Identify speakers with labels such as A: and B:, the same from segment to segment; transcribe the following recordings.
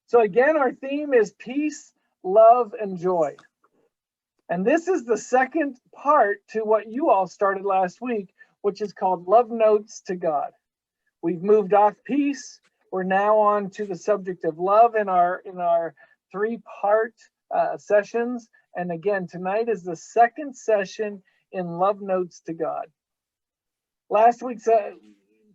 A: So again, our theme is peace, love, and joy. And this is the second part to what you all started last week, which is called Love Notes to God. We've moved off peace. We're now on to the subject of love in our three-part sessions. And again, tonight is the second session in Love Notes to God. Last week's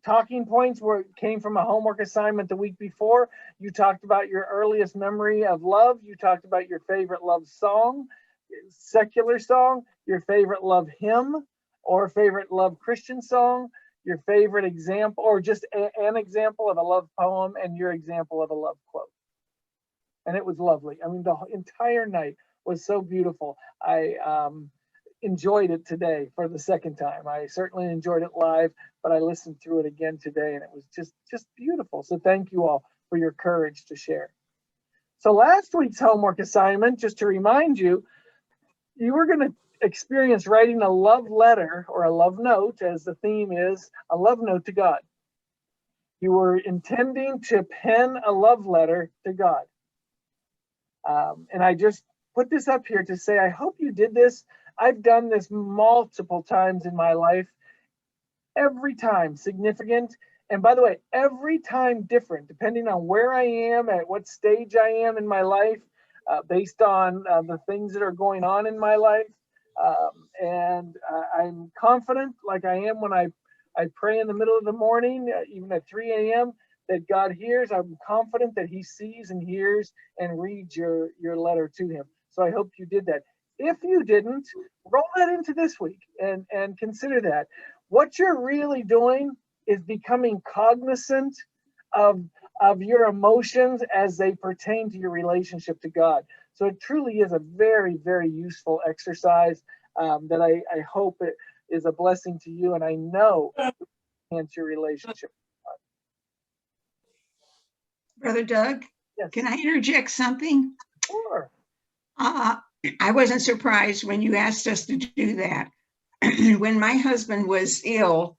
A: talking points came from a homework assignment the week before. You talked about your earliest memory of love. You talked about your favorite love song, secular song, your favorite love hymn, or favorite love Christian song, your favorite example, or just an example of a love poem, and your example of a love quote. And it was lovely. I mean, the entire night was so beautiful. I enjoyed it today for the second time. I certainly enjoyed it live, but I listened through it again today, and it was just beautiful. So thank you all for your courage to share. So last week's homework assignment, just to remind you, you were going to experience writing a love letter or a love note, as the theme is, a love note to God. You were intending to pen a love letter to God. And I just put this up here to say, I hope you did this. I've done this multiple times in my life, every time significant. And by the way, every time different, depending on where I am, at what stage I am in my life, based on the things that are going on in my life. And I'm confident, like I am when I pray in the middle of the morning, even at 3 a.m., that God hears. I'm confident that he sees and hears and reads your letter to him. So I hope you did that. If you didn't, roll that into this week and consider that. What you're really doing is becoming cognizant of your emotions as they pertain to your relationship to God. So it truly is a very, very useful exercise that I hope it is a blessing to you, and I know enhance your relationship.
B: Brother Doug,
A: Yes.
B: Can I interject something?
A: Sure.
B: I wasn't surprised when you asked us to do that. When my husband was ill,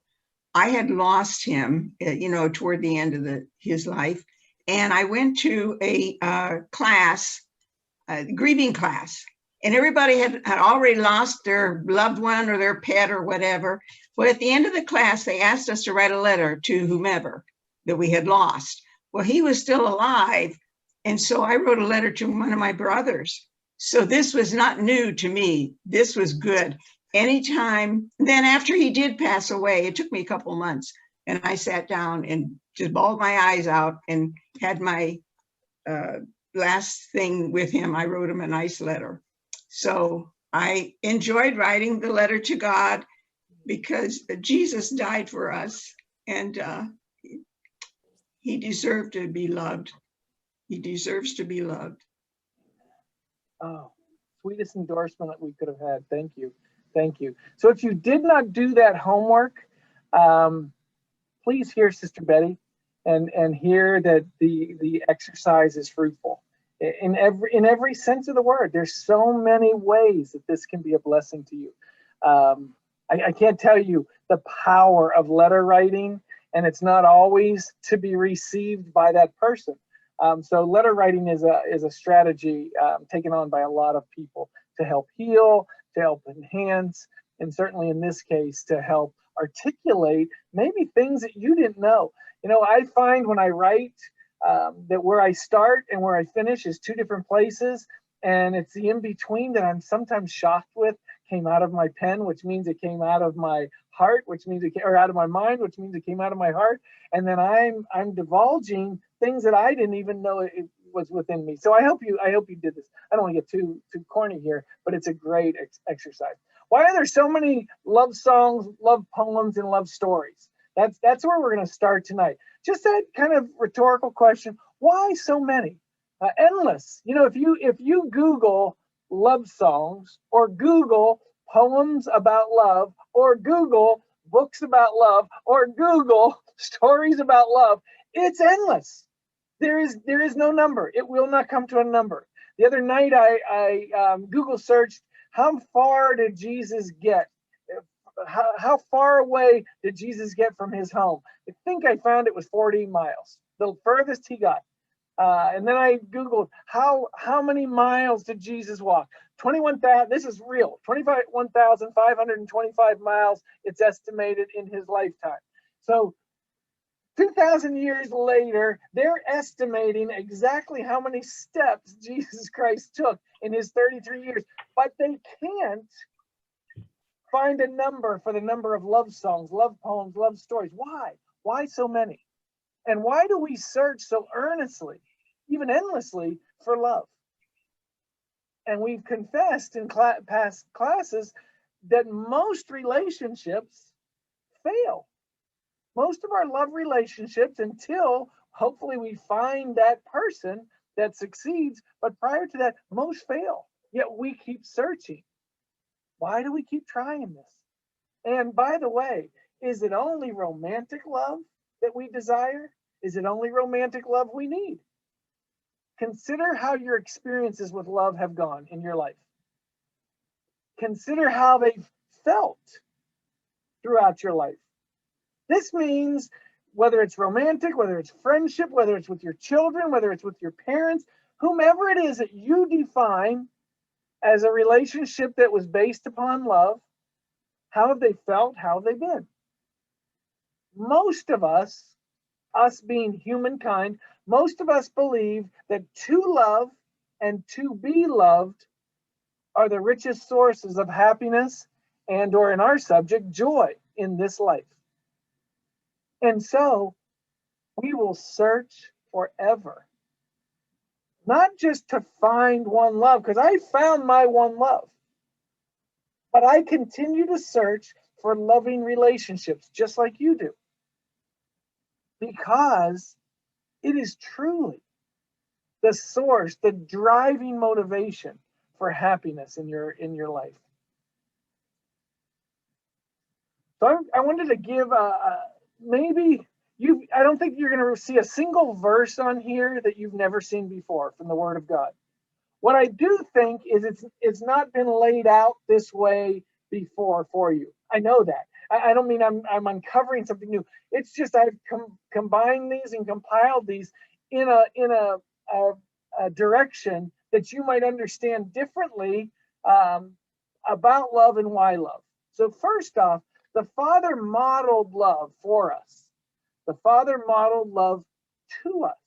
B: I had lost him, toward the end of his life. And I went to a class, grieving class, and everybody had already lost their loved one or their pet or whatever. Well, at the end of the class, they asked us to write a letter to whomever that we had lost. Well, he was still alive. And so I wrote a letter to one of my brothers. So this was not new to me. This was good. Anytime, then after he did pass away, it took me a couple of months, and I sat down and just bawled my eyes out and had my last thing with him. I wrote him a nice letter. So I enjoyed writing the letter to God because Jesus died for us, and he deserved to be loved. He deserves to be loved.
A: Oh, sweetest endorsement that we could have had. Thank you. Thank you. So if you did not do that homework, please hear Sister Betty and hear that the exercise is fruitful. In every sense of the word, there's so many ways that this can be a blessing to you. I can't tell you the power of letter writing, and it's not always to be received by that person. So letter writing is a strategy taken on by a lot of people to help heal, to help enhance, and certainly in this case to help articulate maybe things that you didn't know. I find when I write that where I start and where I finish is two different places, and it's the in-between that I'm sometimes shocked with came out of my pen, which means it came out of my heart, which means or out of my mind, which means it came out of my heart, and then I'm divulging things that I didn't even know it was within me. So I hope you did this. I don't want to get too corny here, but it's a great exercise. Why are there so many love songs, love poems, and love stories? That's where we're going to start tonight. Just that kind of rhetorical question: why so many? Endless. If you Google love songs, or Google poems about love, or Google books about love, or Google stories about love, it's endless. There is no number. It will not come to a number. The other night I Google searched, how far did Jesus get? How far away did Jesus get from his home? I think I found it was 40 miles, the furthest he got. And then I Googled how many miles did Jesus walk? 21,000. This is real. 21,525 miles. It's estimated in his lifetime. So 2,000 years later, they're estimating exactly how many steps Jesus Christ took in his 33 years, but they can't find a number for the number of love songs, love poems, love stories. Why? Why so many? And why do we search so earnestly, even endlessly, for love? And we've confessed in past classes that most relationships fail. Most of our love relationships, until hopefully we find that person that succeeds, but prior to that, most fail. Yet we keep searching. Why do we keep trying this? And by the way, is it only romantic love that we desire? Is it only romantic love we need? Consider how your experiences with love have gone in your life. Consider how they've felt throughout your life. This means whether it's romantic, whether it's friendship, whether it's with your children, whether it's with your parents, whomever it is that you define as a relationship that was based upon love, how have they felt? How have they been? Most of us being humankind, most of us believe that to love and to be loved are the richest sources of happiness and, or in our subject, joy in this life. And so we will search forever, not just to find one love, because I found my one love, but I continue to search for loving relationships just like you do, because it is truly the source, the driving motivation for happiness in your life. So I wanted to give maybe I don't think you're going to see a single verse on here that you've never seen before from the Word of God. What I do think is it's not been laid out this way before for you. I know that. I don't mean I'm uncovering something new. It's just I've combined these and compiled these in a direction that you might understand differently about love and why love. So first off, the Father modeled love for us. The Father modeled love to us.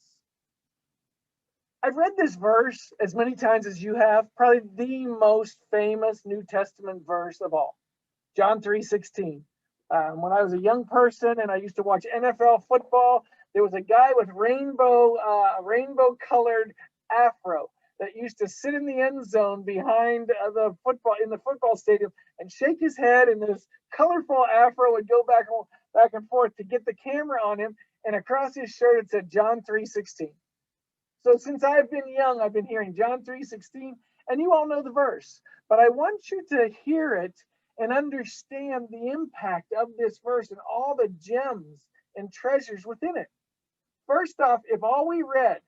A: I've read this verse as many times as you have, probably the most famous New Testament verse of all, John 3:16. When I was a young person and I used to watch NFL football, there was a guy with rainbow colored afro that used to sit in the end zone behind the football stadium and shake his head, and this colorful afro would go back and forth to get the camera on him, and across his shirt it said John 3:16. So since I've been young, I've been hearing John 3:16, and you all know the verse, but I want you to hear it and understand the impact of this verse and all the gems and treasures within it. First off, if all we read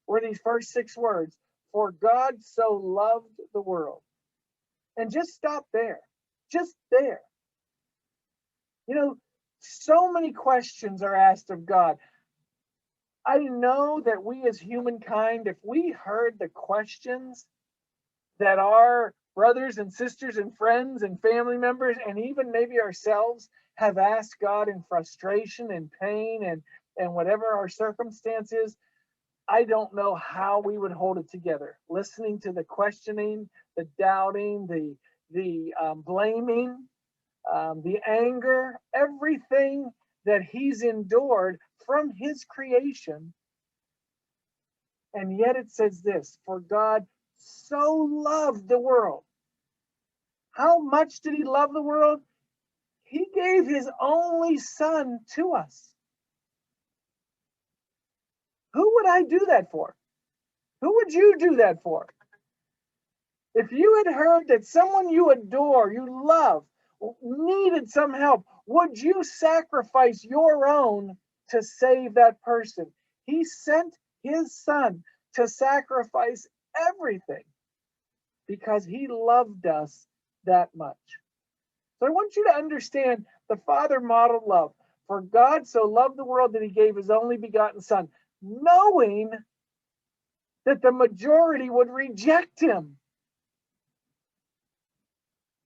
A: were these first 6 words, for God so loved the world, and just stop there, just there. You know, so many questions are asked of God. I know that we as humankind, if we heard the questions that our brothers and sisters and friends and family members and even maybe ourselves have asked God in frustration and pain and whatever our circumstances, I don't know how we would hold it together. Listening to the questioning, the doubting, the blaming, the anger, everything that he's endured from his creation. And yet it says this, for God so loved the world. How much did he love the world? He gave his only son to us. Who would I do that for? Who would you do that for? If you had heard that someone you adore, you love, needed some help, would you sacrifice your own to save that person? He sent his son to sacrifice everything because he loved us that much. So I want you to understand the Father modeled love. For God so loved the world that he gave his only begotten son, knowing that the majority would reject him,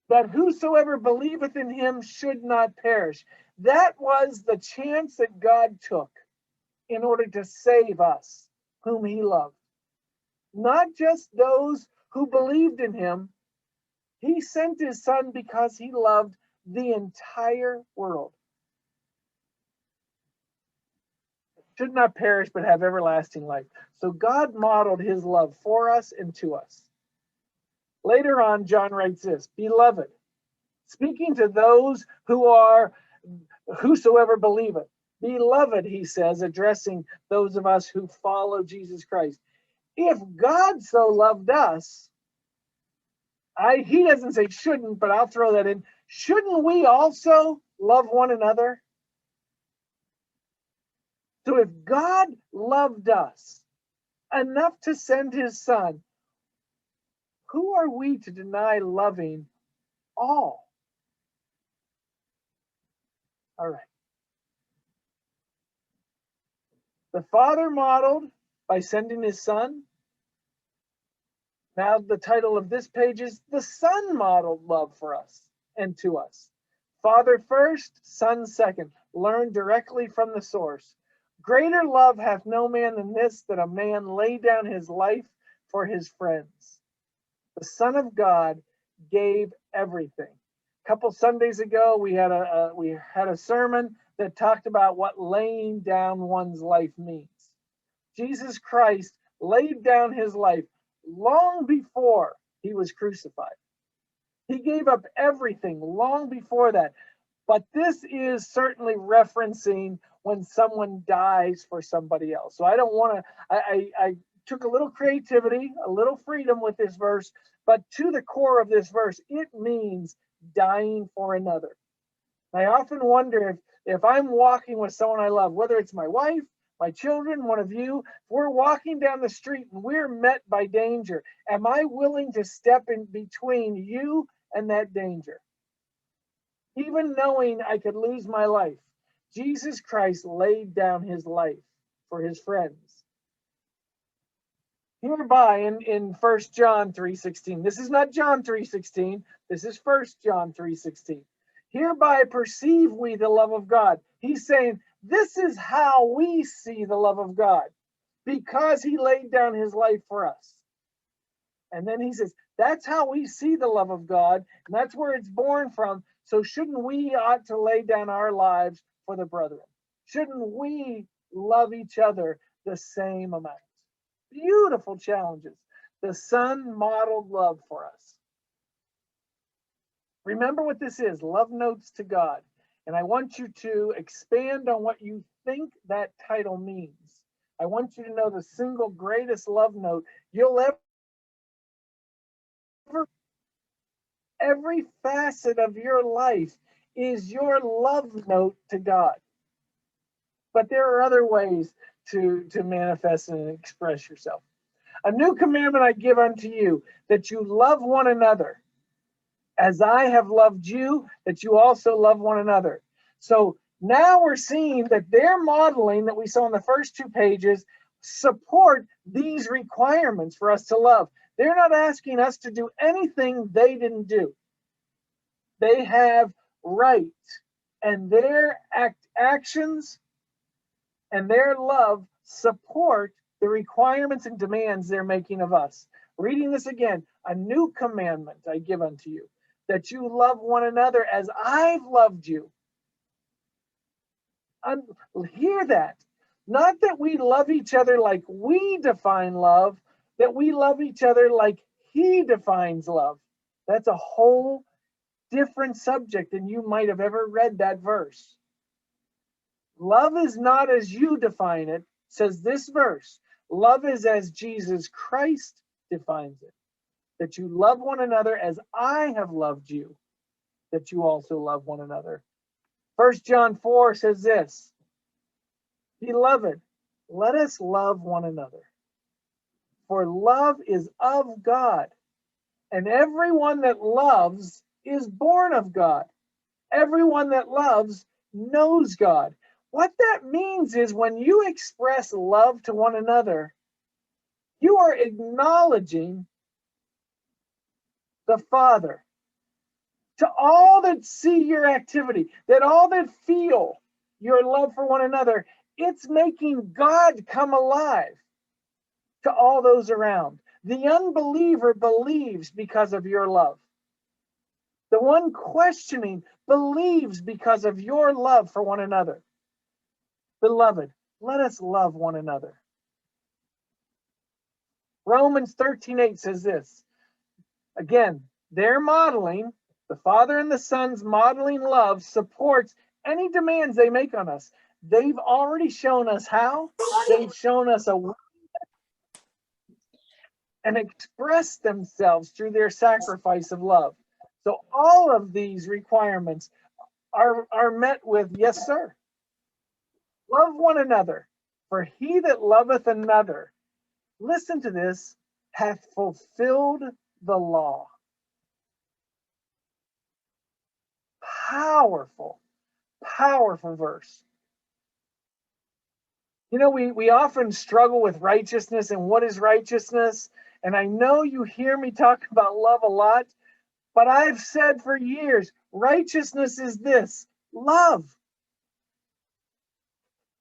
A: that whosoever believeth in him should not perish. That was the chance that God took in order to save us, whom he loved. Not just those who believed in him. He sent his son because he loved the entire world. Should not perish, but have everlasting life. So God modeled his love for us and to us. Later on, John writes this, Beloved, speaking to those who are whosoever believeth. Beloved, he says, addressing those of us who follow Jesus Christ. If God so loved us, he doesn't say shouldn't, but I'll throw that in. Shouldn't we also love one another? So if God loved us enough to send his son, who are we to deny loving all? All right. The Father modeled by sending his son. Now the title of this page is The Son Modeled Love for Us and to us. Father first, Son second. Learn directly from the source. Greater love hath no man than this, that a man lay down his life for his friends. The Son of God gave everything. A couple Sundays ago, we had a sermon that talked about what laying down one's life means. Jesus Christ laid down his life long before he was crucified. He gave up everything long before that. But this is certainly referencing when someone dies for somebody else. So I don't want to, I took a little creativity, a little freedom with this verse, but to the core of this verse, it means dying for another. I often wonder if I'm walking with someone I love, whether it's my wife, my children, one of you, if we're walking down the street and we're met by danger, am I willing to step in between you and that danger? Even knowing I could lose my life, Jesus Christ laid down his life for his friends. Hereby in 1 John 3:16, this is not John 3:16, this is 1 John 3:16. Hereby perceive we the love of God. He's saying this is how we see the love of God, because he laid down his life for us. And then he says, that's how we see the love of God, and that's where it's born from. So shouldn't we ought to lay down our lives for the brethren? Shouldn't we love each other the same amount? Beautiful challenges. The Son modeled love for us. Remember what this is, love notes to God. And I want you to expand on what you think that title means. I want you to know the single greatest love note you'll ever, every facet of your life is your love note to God. But there are other ways to manifest and express yourself. A new commandment I give unto you, that you love one another. As I have loved you, that you also love one another. So now we're seeing that their modeling that we saw in the first 2 pages support these requirements for us to love. They're not asking us to do anything they didn't do. They have right, and their actions and their love support the requirements and demands they're making of us. Reading this again, a new commandment I give unto you, that you love one another as I've loved you. Hear that. Not that we love each other like we define love, that we love each other like he defines love. That's a whole different subject than you might have ever read that verse. Love is not as you define it, says this verse. Love is as Jesus Christ defines it. That you love one another as I have loved you, that you also love one another. 1 John 4 says this, Beloved, let us love one another. For love is of God, and everyone that loves is born of God. Everyone that loves knows God. What that means is when you express love to one another, You are acknowledging the Father. To all that see your activity, that all that feel your love for one another, it's making God come alive to all those around. The unbeliever believes because of your love. The one questioning believes because of your love for one another. Beloved, let us love one another. Romans 13:8 says this. Again, their modeling, the Father and the Son's modeling love supports any demands they make on us. They've already shown us how. They've shown us a way and expressed themselves through their sacrifice of love. So all of these requirements are met with, yes, sir. Love one another, for he that loveth another, listen to this, hath fulfilled the law. Powerful, powerful verse. You know, we often struggle with righteousness and what is righteousness. And I know you hear me talk about love a lot, but I've said for years, righteousness is this, love.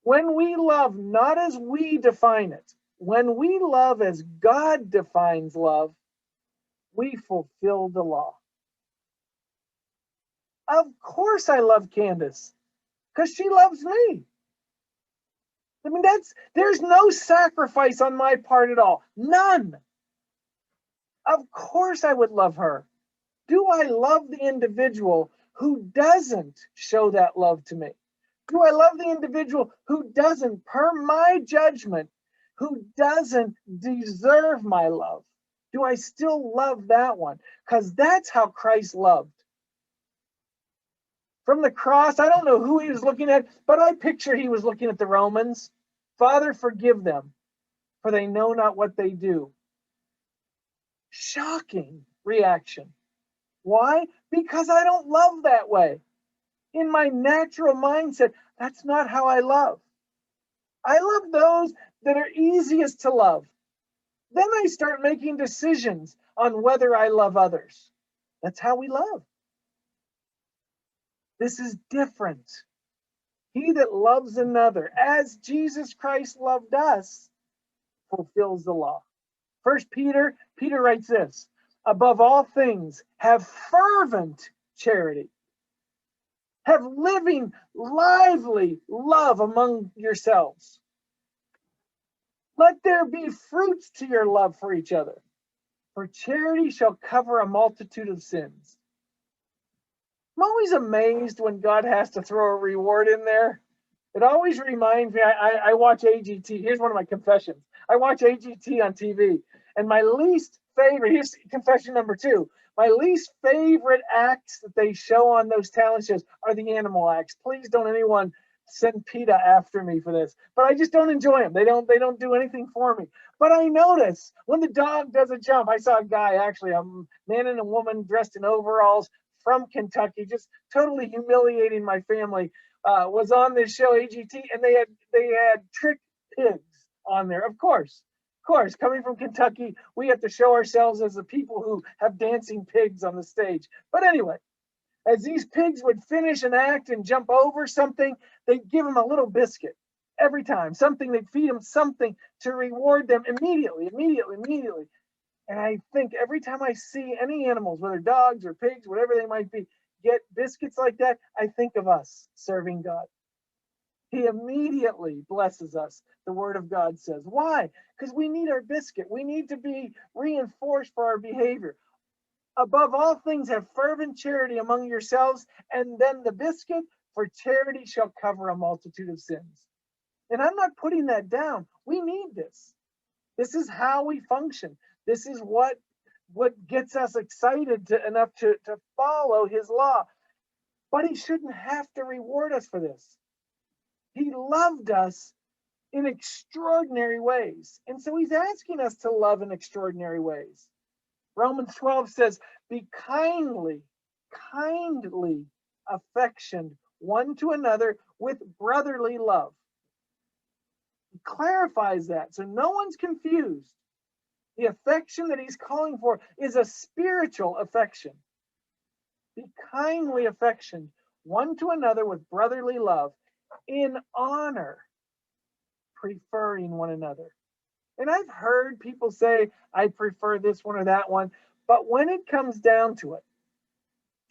A: When we love not as we define it, when we love as God defines love, we fulfill the law. Of course I love Candace, because she loves me. I mean, there's no sacrifice on my part at all. None. Of course I would love her. Do I love the individual who doesn't show that love to me? Do I love the individual who doesn't, per my judgment, who doesn't deserve my love? Do I still love that one? Because that's how Christ loved. From the cross, I don't know who he was looking at, but I picture he was looking at the Romans. Father, forgive them, for they know not what they do. Shocking reaction. Why? Because I don't love that way. In my natural mindset, that's not how I love. I love those that are easiest to love. Then I start making decisions on whether I love others. That's how we love. This is different. He that loves another, as Jesus Christ loved us, fulfills the law. First Peter writes this, above all things, have fervent charity. Have living, lively love among yourselves. Let there be fruits to your love for each other, for charity shall cover a multitude of sins. I'm always amazed when God has to throw a reward in there. It always reminds me, I watch AGT. Here's one of my confessions. I watch AGT on TV, and my least favorite, here's confession number 2. My least favorite acts that they show on those talent shows are the animal acts. Please don't anyone send PETA after me for this. But I just don't enjoy them. They don't do anything for me. But I notice when the dog does a jump, I saw a guy, actually, a man and a woman dressed in overalls from Kentucky, just totally humiliating my family, was on this show, AGT, and they had trick pigs on there. Of course, coming from Kentucky, we have to show ourselves as the people who have dancing pigs on the stage. But anyway, as these pigs would finish an act and jump over something, they'd give them a little biscuit every time. Something, they'd feed them something to reward them immediately. And I think every time I see any animals, whether dogs or pigs, whatever they might be, get biscuits like that, I think of us serving God. He immediately blesses us, the word of God says. Why? Because we need our biscuit. We need to be reinforced for our behavior. Above all things, have fervent charity among yourselves, and then the biscuit, for charity shall cover a multitude of sins. And I'm not putting that down. We need this. This is how we function. This is what gets us excited enough to follow his law. But he shouldn't have to reward us for this. He loved us in extraordinary ways. And so he's asking us to love in extraordinary ways. Romans 12 says, be kindly affectioned one to another with brotherly love. He clarifies that so no one's confused. The affection that he's calling for is a spiritual affection. Be kindly affectioned one to another with brotherly love, in honor, preferring one another. And I've heard people say, I prefer this one or that one. But when it comes down to it,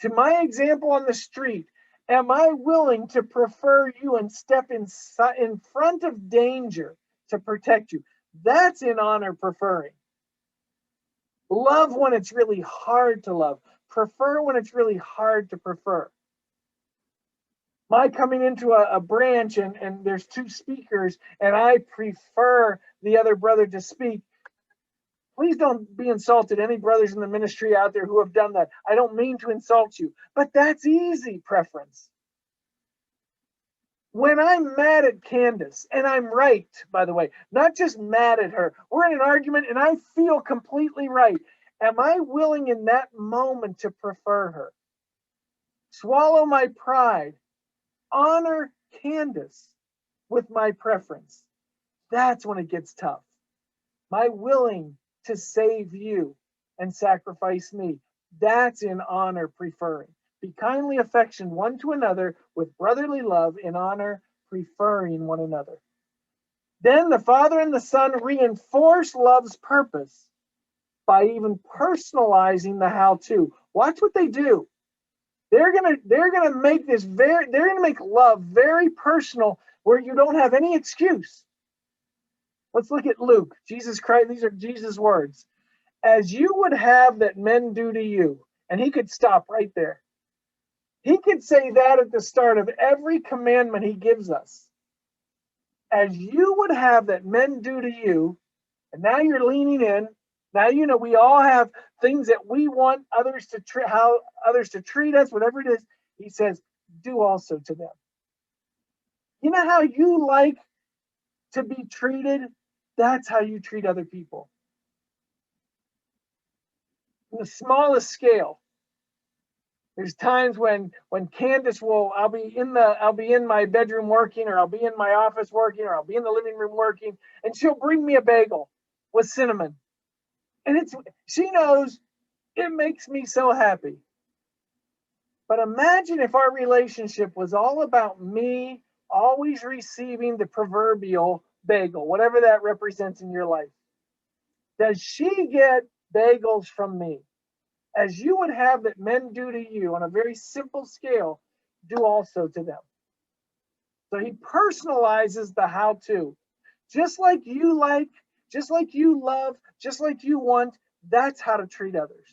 A: to my example on the street, am I willing to prefer you and step in front of danger to protect you? That's in honor preferring. Love when it's really hard to love. Prefer when it's really hard to prefer. My coming into a branch and there's two speakers and I prefer the other brother to speak. Please don't be insulted. Any brothers in the ministry out there who have done that. I don't mean to insult you, but that's easy preference. When I'm mad at Candace, and I'm right, by the way, not just mad at her, we're in an argument and I feel completely right. Am I willing in that moment to prefer her? Swallow my pride. Honor Candace with my preference. That's when it gets tough. My willing to save you and sacrifice me. That's in honor preferring. Be kindly affectioned one to another with brotherly love, in honor preferring one another. Then the Father and the Son reinforce love's purpose by even personalizing the how-to. Watch what they do. They're gonna make love very personal, where you don't have any excuse. Let's look at Luke. Jesus Christ, these are Jesus' words. As you would have that men do to you. And he could stop right there. He could say that at the start of every commandment he gives us. As you would have that men do to you, and now you're leaning in. Now you know we all have things that we want others to how others to treat us, whatever it is. He says, do also to them. You know how you like to be treated? That's how you treat other people. On the smallest scale. There's times when Candace I'll be in my bedroom working, or I'll be in my office working, or I'll be in the living room working, and she'll bring me a bagel with cinnamon. And she knows it makes me so happy. But imagine if our relationship was all about me always receiving the proverbial bagel, whatever that represents in your life. Does she get bagels from me? As you would have that men do to you on a very simple scale, do also to them. So he personalizes the how-to. Just like you love, just like you want, that's how to treat others.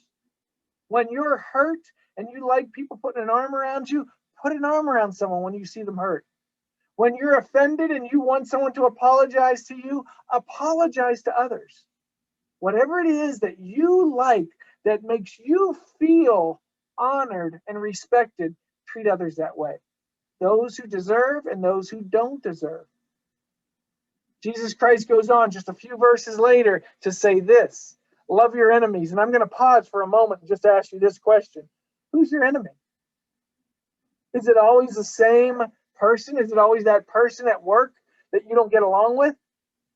A: When you're hurt and you like people putting an arm around you, put an arm around someone when you see them hurt. When you're offended and you want someone to apologize to you, apologize to others. Whatever it is that you like that makes you feel honored and respected, treat others that way. Those who deserve and those who don't deserve. Jesus Christ goes on just a few verses later to say this: love your enemies. And I'm going to pause for a moment and just ask you this question. Who's your enemy? Is it always the same person? Is it always that person at work that you don't get along with?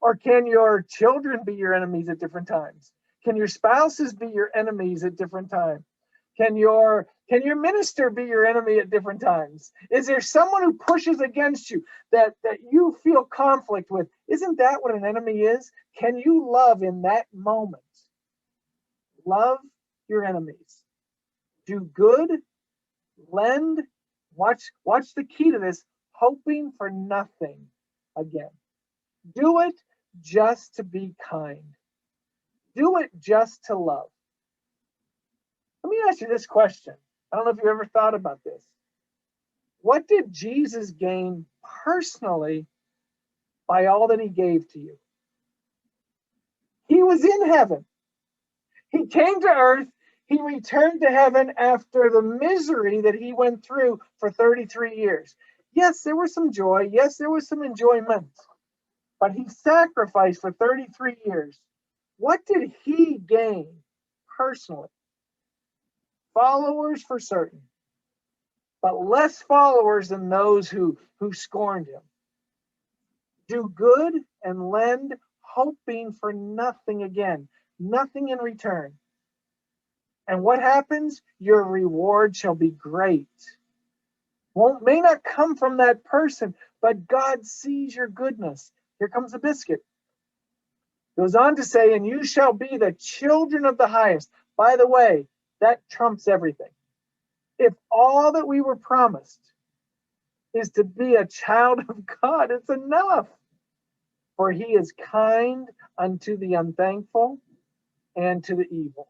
A: Or can your children be your enemies at different times? Can your spouses be your enemies at different times? Can your minister be your enemy at different times? Is there someone who pushes against you that you feel conflict with? Isn't that what an enemy is? Can you love in that moment? Love your enemies. Do good, lend, watch the key to this, hoping for nothing again. Do it just to be kind. Do it just to love. Let me ask you this question. I don't know if you ever thought about this. What did Jesus gain personally by all that he gave to you? He was in heaven. He came to earth. He returned to heaven after the misery that he went through for 33 years. Yes, there was some joy. Yes, there was some enjoyment. But he sacrificed for 33 years. What did he gain personally? Followers for certain, but less followers than those who scorned him. Do good and lend, hoping for nothing again. nothing in return. And what happens? Your reward shall be great. May not come from that person, but God sees your goodness. Here comes the biscuit. Goes on to say, and you shall be the children of the highest. By the way, that trumps everything. If all that we were promised is to be a child of God, it's enough. For he is kind unto the unthankful and to the evil.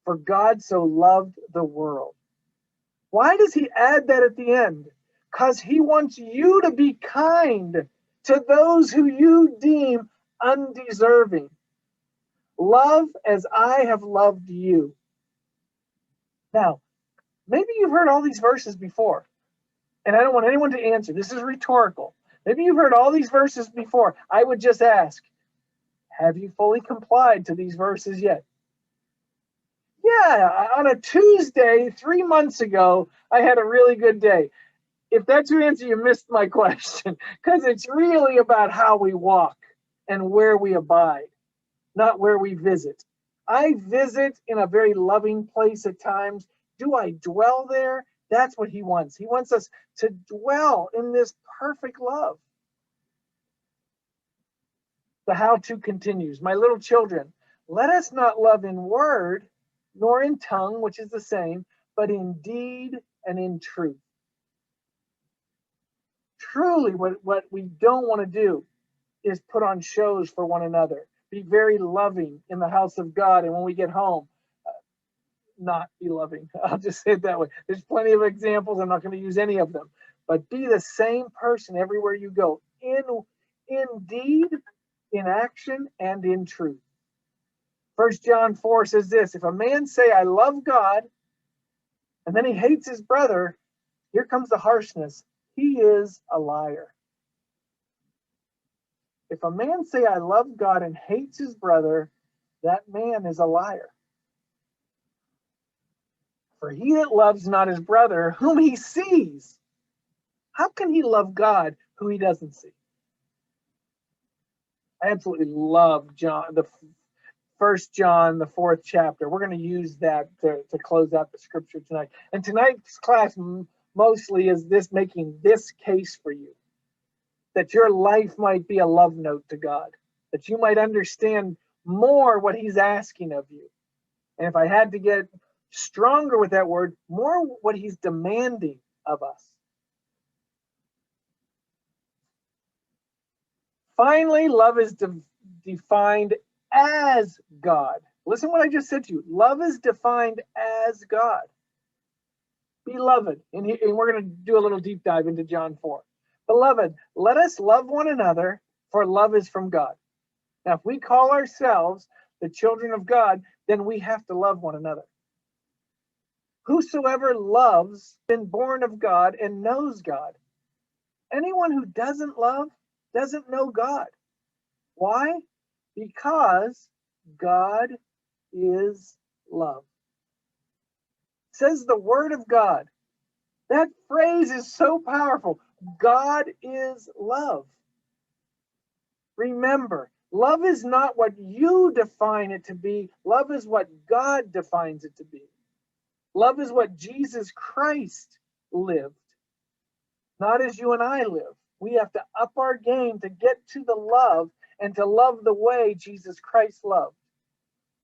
A: For God so loved the world. Why does he add that at the end? Because he wants you to be kind to those who you deem undeserving. Love as I have loved you. Now, maybe you've heard all these verses before, and I don't want anyone to answer. This is rhetorical. Maybe you've heard all these verses before. I would just ask, have you fully complied to these verses yet? Yeah, on a Tuesday 3 months ago, I had a really good day. If that's your answer, you missed my question, because it's really about how we walk and where we abide, not where we visit. I visit in a very loving place at times. Do I dwell there? That's what he wants. He wants us to dwell in this perfect love. The how-to continues. My little children, let us not love in word, nor in tongue, which is the same, but in deed and in truth. Truly, what we don't want to do is put on shows for one another. Be very loving in the house of God, and when we get home, not be loving. I'll just say it that way. There's plenty of examples. I'm not going to use any of them. But be the same person everywhere you go, in deed, in action, and in truth. 1 John 4 says this, if a man say, I love God, and then he hates his brother, here comes the harshness. He is a liar. If a man say, I love God and hates his brother, that man is a liar. For he that loves not his brother, whom he sees, how can he love God who he doesn't see? I absolutely love John, the 1 John, the 4th chapter. We're going to use that to close out the scripture tonight. And tonight's class mostly is this making this case for you, that your life might be a love note to God, that you might understand more what he's asking of you. And if I had to get stronger with that word, more what he's demanding of us. Finally, love is defined as God. Listen what I just said to you. Love is defined as God. Beloved, and we're going to do a little deep dive into John 4. Beloved, let us love one another, for love is from God. Now, if we call ourselves the children of God, then we have to love one another. Whosoever loves has been born of God and knows God. Anyone who doesn't love doesn't know God. Why? Because God is love. It says the word of God. That phrase is so powerful. God is love. Remember, love is not what you define it to be. Love is what God defines it to be. Love is what Jesus Christ lived, not as you and I live. We have to up our game to get to the love and to love the way Jesus Christ loved.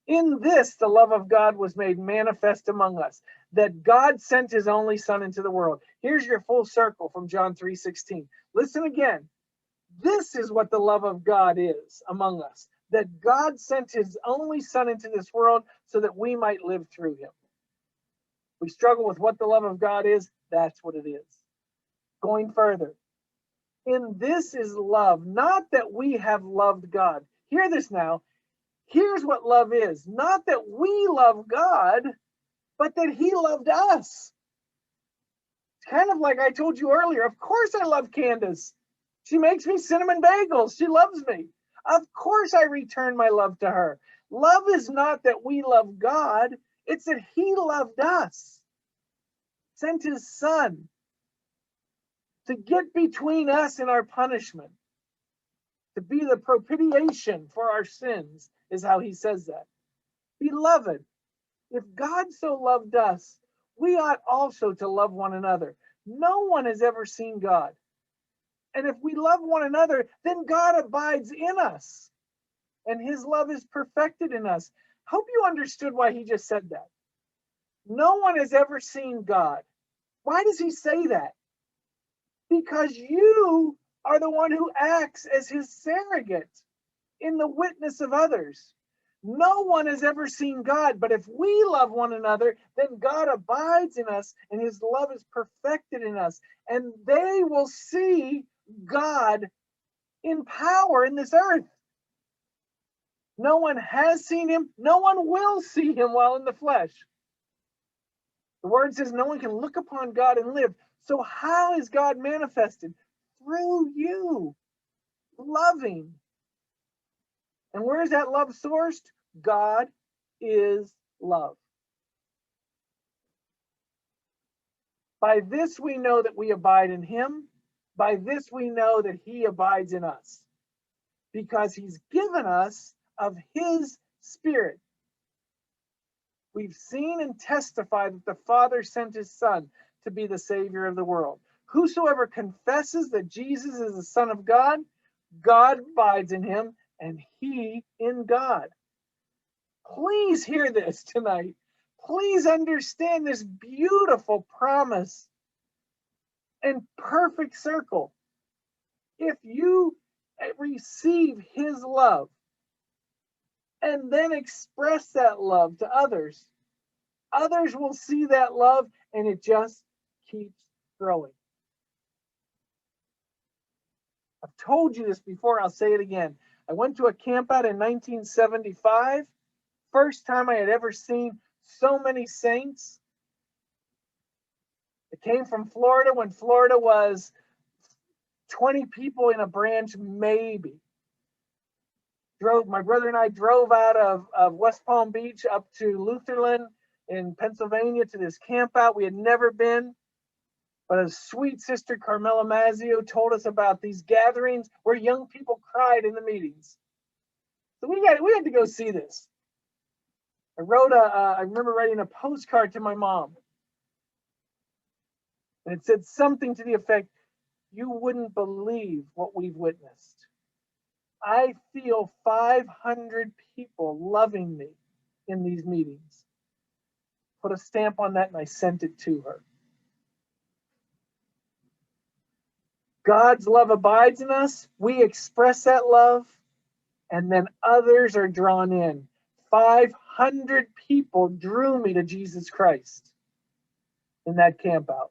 A: In this, the love of God was made manifest among us, that God sent his only Son into the world. Here's your full circle from John 3:16. Listen again. This is what the love of God is among us, that God sent his only Son into this world so that we might live through him. We struggle with what the love of God is. That's what it is. Going further. In this is love, not that we have loved God. Hear this now. Here's what love is. Not that we love God, but that he loved us. It's kind of like I told you earlier. Of course I love Candace. She makes me cinnamon bagels. She loves me. Of course I return my love to her. Love is not that we love God. It's that he loved us. Sent his Son to get between us and our punishment, to be the propitiation for our sins, is how he says that. Beloved, if God so loved us, we ought also to love one another. No one has ever seen God. And if we love one another, then God abides in us, and his love is perfected in us. Hope you understood why he just said that. No one has ever seen God. Why does he say that? Because you are the one who acts as his surrogate in the witness of others. No one has ever seen God, but if we love one another, then God abides in us and his love is perfected in us. And they will see God in power in this earth. No one has seen him. No one will see him while in the flesh. The word says no one can look upon God and live. So how is God manifested? Through you, loving. And where is that love sourced? God is love. By this we know that we abide in him. By this we know that he abides in us. Because he's given us of his Spirit. We've seen and testified that the Father sent his Son to be the Savior of the world. Whosoever confesses that Jesus is the Son of God, God abides in him, and he in God. Please hear this tonight. Please understand this beautiful promise and perfect circle. If you receive his love and then express that love to others, others will see that love and it just keeps growing. I've told you this before, I'll say it again. I went to a camp out in 1975. First time I had ever seen so many saints. It came from Florida when Florida was 20 people in a branch, maybe. My brother and I drove out of West Palm Beach up to Lutherland in Pennsylvania to this camp out. We had never been, but a sweet sister, Carmela Mazzio, told us about these gatherings where young people cried in the meetings. So we had to go see this. I remember writing a postcard to my mom. And it said something to the effect, you wouldn't believe what we've witnessed. I feel 500 people loving me in these meetings. Put a stamp on that and I sent it to her. God's love abides in us. We express that love and then others are drawn in. 500 people drew me to Jesus Christ in that camp out.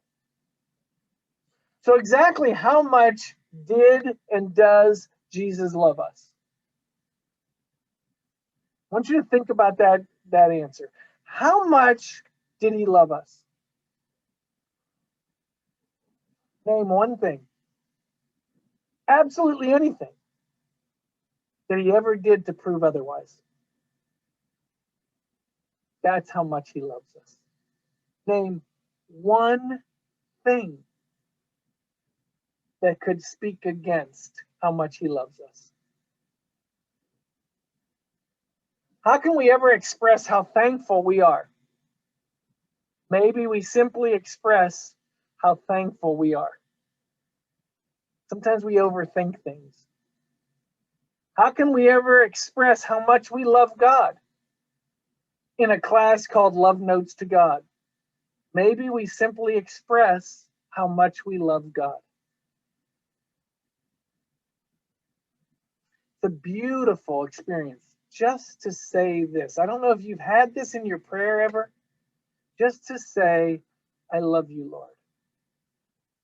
A: So exactly how much did and does Jesus love us? I want you to think about that answer. How much did he love us? Name one thing. Absolutely anything that he ever did to prove otherwise. That's how much he loves us. Name one thing that could speak against how much he loves us. How can we ever express how thankful we are? Maybe we simply express how thankful we are. Sometimes we overthink things. How can we ever express how much we love God? In a class called Love Notes to God. Maybe we simply express how much we love God. It's a beautiful experience just to say this. I don't know if you've had this in your prayer ever. Just to say, I love you, Lord.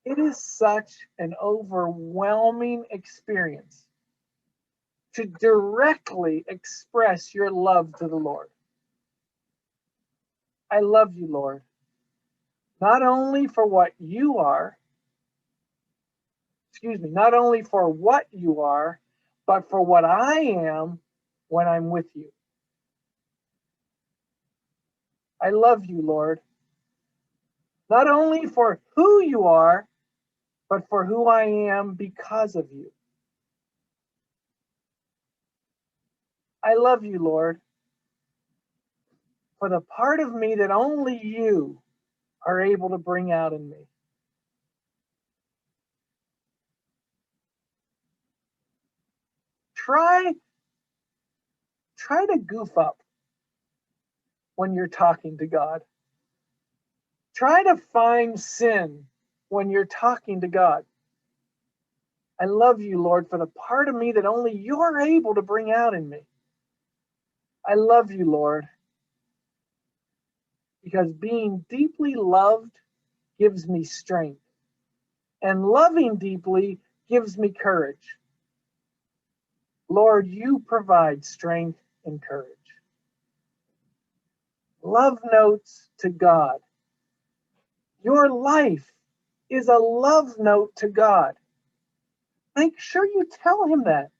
A: It is such an overwhelming experience to directly express your love to the Lord. I love you, Lord. Not only for what you are, not only for what you are, but for what I am when I'm with you. I love you, Lord. Not only for who you are, but for who I am because of you. I love you, Lord, for the part of me that only you are able to bring out in me. Try to goof up when you're talking to God. Try to find sin when you're talking to God. I love you, Lord, for the part of me that only you're able to bring out in me. I love you, Lord, because being deeply loved gives me strength, and loving deeply gives me courage. Lord, you provide strength and courage. Love notes to God. Your life is a love note to God. Make sure you tell him that.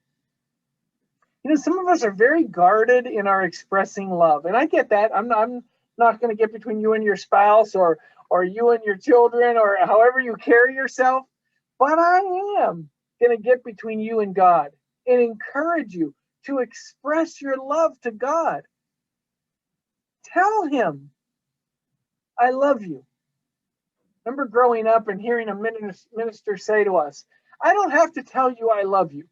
A: You know, some of us are very guarded in our expressing love, and I get that. I'm not going to get between you and your spouse, or you and your children, or however you carry yourself, but I am going to get between you and God and encourage you to express your love to God. Tell him, I love you. Remember growing up and hearing a minister say to us, I don't have to tell you I love you.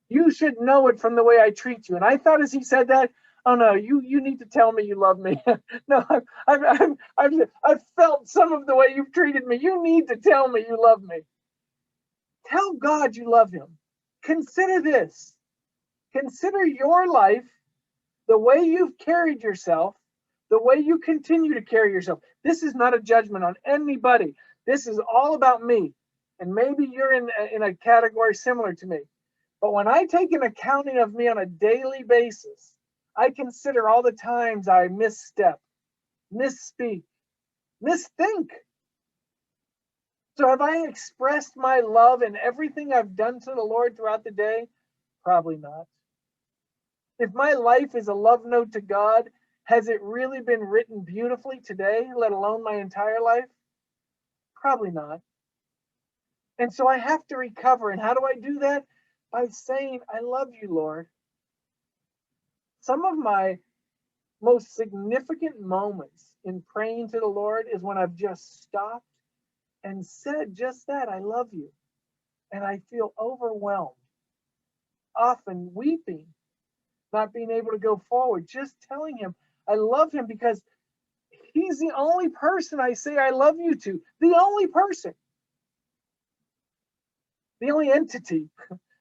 A: You should know it from the way I treat you. And I thought as he said that, oh no, you need to tell me you love me. No, I've felt some of the way you've treated me. You need to tell me you love me. Tell God you love him. Consider this. Consider your life, the way you've carried yourself, the way you continue to carry yourself. This is not a judgment on anybody. This is all about me. And maybe you're in a category similar to me. But when I take an accounting of me on a daily basis, I consider all the times I misstep, misspeak, misthink. So have I expressed my love in everything I've done to the Lord throughout the day? Probably not. If my life is a love note to God, has it really been written beautifully today, let alone my entire life? Probably not. And so I have to recover. And how do I do that? By saying, I love you, Lord. Some of my most significant moments in praying to the Lord is when I've just stopped and said just that, I love you. And I feel overwhelmed, often weeping, not being able to go forward, just telling him I love him because he's the only person I say I love you to, the only person, the only entity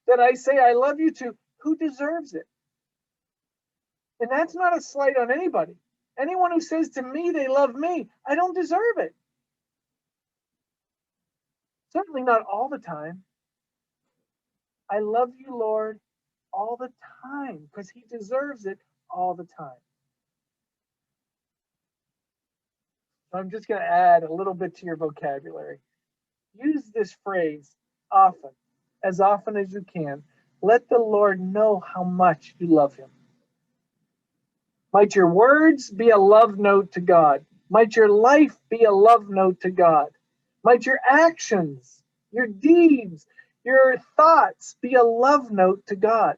A: that I say I love you to who deserves it. And that's not a slight on anybody. Anyone who says to me they love me, I don't deserve it. Certainly not all the time. I love you, Lord, all the time because he deserves it all the time. So I'm just going to add a little bit to your vocabulary. Use this phrase often as you can. Let the Lord know how much you love him. Might your words be a love note to God. Might your life be a love note to God. Might your actions, your deeds, your thoughts be a love note to God.